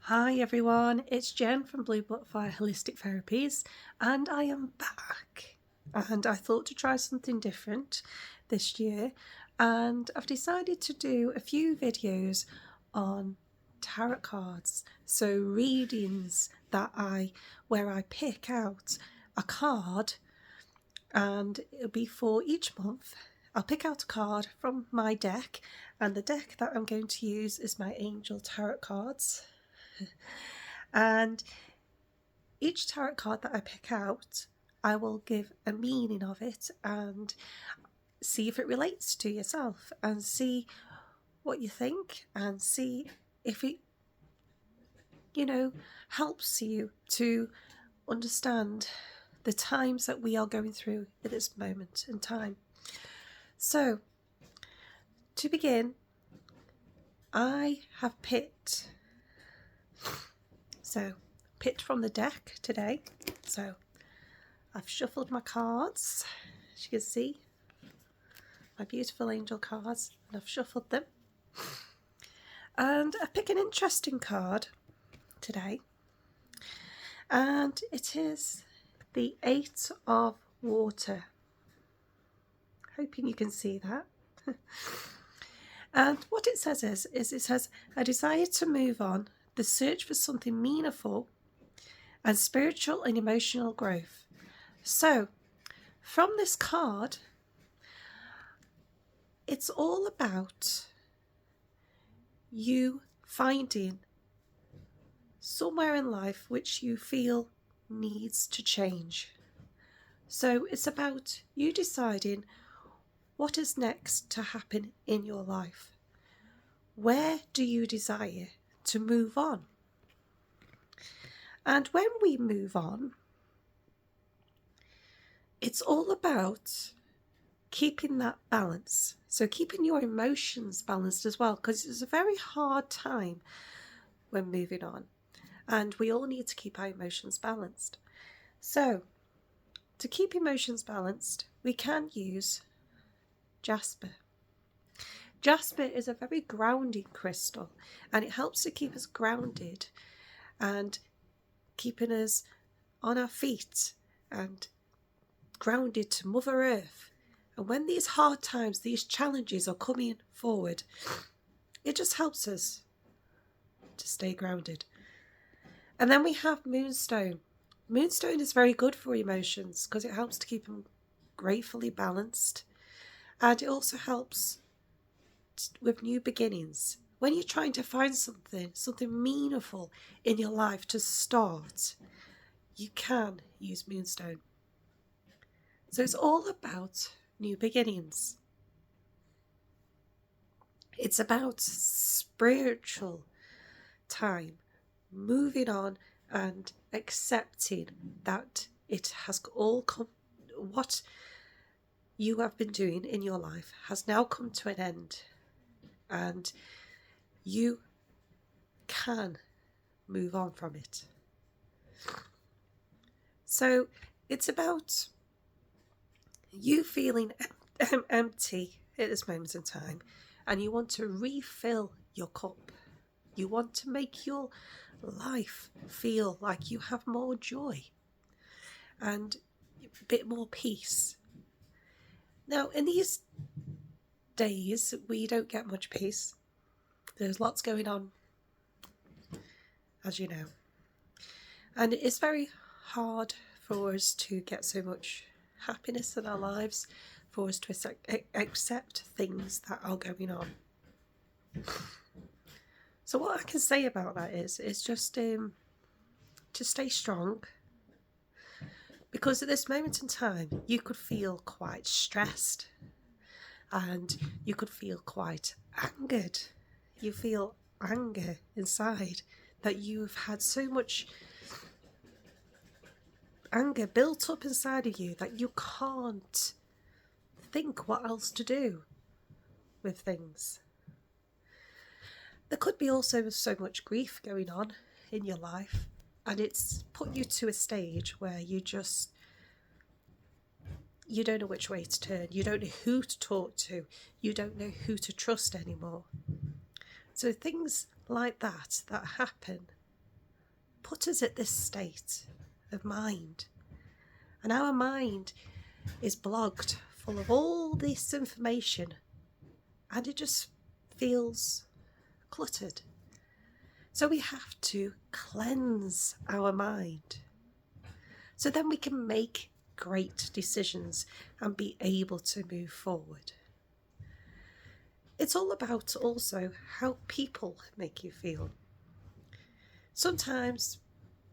Hi everyone, it's Jen from Blue Butterfly Holistic Therapies, and I am back. And I thought to try something different this year, and I've decided to do a few videos on tarot cards. So readings where I pick out a card, and it'll be for each month. I'll pick out a card from my deck, and the deck that I'm going to use is my Angel Tarot cards. And each tarot card that I pick out, I will give a meaning of it and see if it relates to yourself and see what you think and see if it, helps you to understand the times that we are going through at this moment in time. So, to begin, I have picked from the deck today. So I've shuffled my cards, as you can see, my beautiful angel cards, and I've shuffled them. And I pick an interesting card today, and it is the Eight of Water. Hoping you can see that. And what it says is it says, a desire to move on, the search for something meaningful, and spiritual and emotional growth. So, from this card, it's all about you finding somewhere in life which you feel needs to change. So it's about you deciding what is next to happen in your life. Where do you desire to move on? And when we move on, it's all about keeping that balance. So keeping your emotions balanced as well, because it's a very hard time when moving on. And we all need to keep our emotions balanced. So to keep emotions balanced, we can use jasper. Jasper is a very grounding crystal, and it helps to keep us grounded and keeping us on our feet and grounded to Mother Earth. And when these hard times, these challenges are coming forward, it just helps us to stay grounded. And then we have Moonstone. Moonstone is very good for emotions because it helps to keep them gratefully balanced. And it also helps with new beginnings. When you're trying to find something meaningful in your life to start, you can use Moonstone. So it's all about new beginnings. It's about spiritual time, moving on and accepting that it has all come, what you have been doing in your life has now come to an end, and you can move on from it. So it's about you feeling empty at this moment in time, and you want to refill your cup. You want to make your life feel like you have more joy and a bit more peace. Now, in these days, we don't get much peace. There's lots going on, as you know. And it's very hard for us to get so much happiness in our lives, for us to accept things that are going on. So what I can say about that is just to stay strong, because at this moment in time you could feel quite stressed and you could feel quite angered. You feel anger inside, that you've had so much anger built up inside of you that you can't think what else to do with things. There could be also so much grief going on in your life, and it's put you to a stage where you don't know which way to turn. You don't know who to talk to. You don't know who to trust anymore. So things like that happen put us at this state of mind. And our mind is blogged full of all this information, and it just feels cluttered. So we have to cleanse our mind, so then we can make great decisions and be able to move forward. It's all about also how people make you feel. Sometimes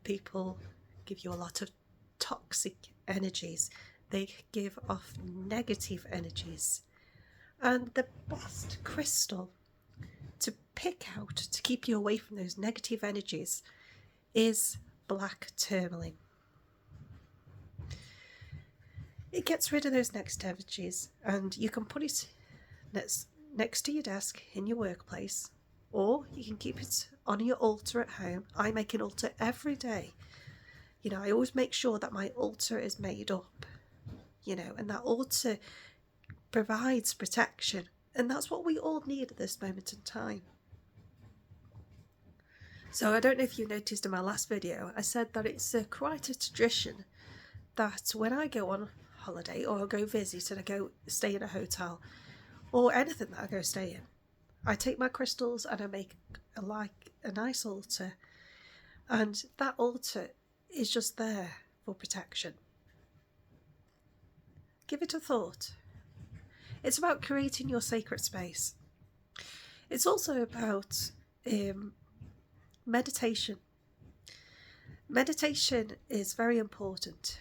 people give you a lot of toxic energies. They give off negative energies. And the best crystal to pick out to keep you away from those negative energies is black tourmaline. It gets rid of those negative energies, and you can put it next to your desk in your workplace, or you can keep it on your altar at home. I make an altar every day. I always make sure that my altar is made up, and that altar provides protection. And that's what we all need at this moment in time. So I don't know if you noticed in my last video, I said that it's quite a tradition that when I go on holiday, or I go visit and I go stay in a hotel, or anything that I go stay in, I take my crystals and I make a nice altar, and that altar is just there for protection. Give it a thought. It's about creating your sacred space. It's also about meditation. Meditation is very important.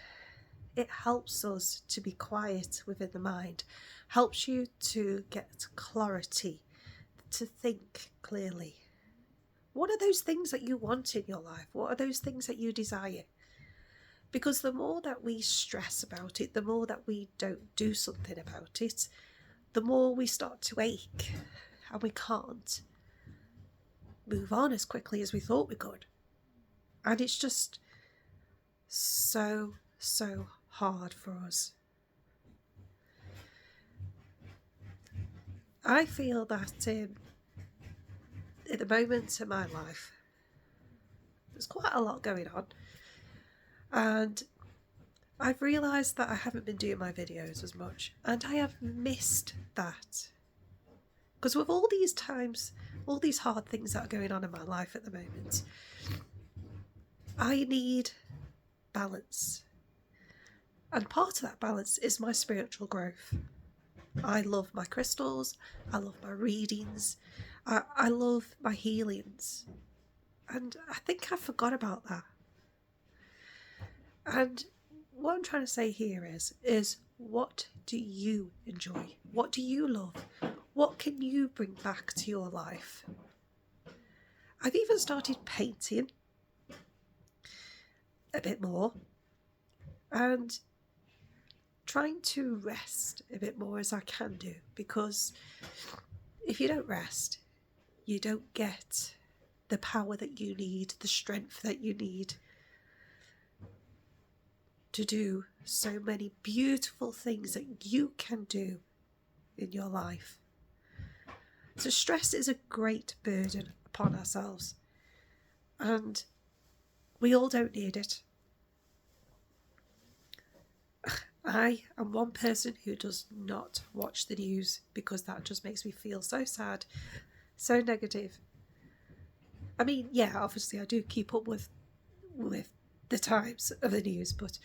It helps us to be quiet within the mind, helps you to get clarity, to think clearly. What are those things that you want in your life? What are those things that you desire? Because the more that we stress about it, the more that we don't do something about it, the more we start to ache, and we can't move on as quickly as we thought we could. And it's just so hard for us. I feel that at the moment in my life, there's quite a lot going on, and I've realised that I haven't been doing my videos as much, and I have missed that. Because with all these times, all these hard things that are going on in my life at the moment, I need balance. And part of that balance is my spiritual growth. I love my crystals, I love my readings, I love my healings. And I think I forgot about that. And what I'm trying to say here is what do you enjoy? What do you love? What can you bring back to your life? I've even started painting a bit more and trying to rest a bit more as I can do, because if you don't rest, you don't get the power that you need, the strength that you need to do so many beautiful things that you can do in your life. So stress is a great burden upon ourselves, and we all don't need it. I am one person who does not watch the news, because that just makes me feel so sad, so negative. I mean, yeah, obviously I do keep up with the times of the news, but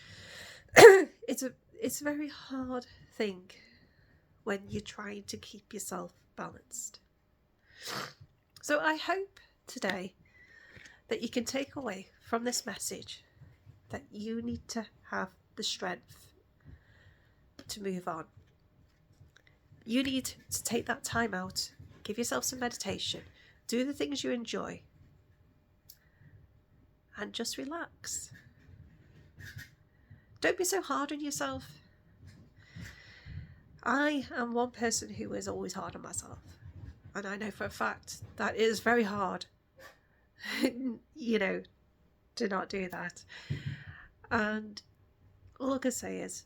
it's a very hard thing when you're trying to keep yourself balanced. So I hope today that you can take away from this message that you need to have the strength to move on. You need to take that time out, give yourself some meditation, do the things you enjoy, and just relax. Don't be so hard on yourself. I am one person who is always hard on myself, and I know for a fact that it is very hard to not do that. And all I can say is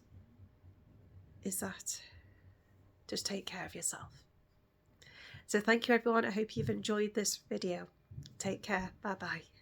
that just take care of yourself. So thank you everyone. I hope you've enjoyed this video. Take care. Bye bye.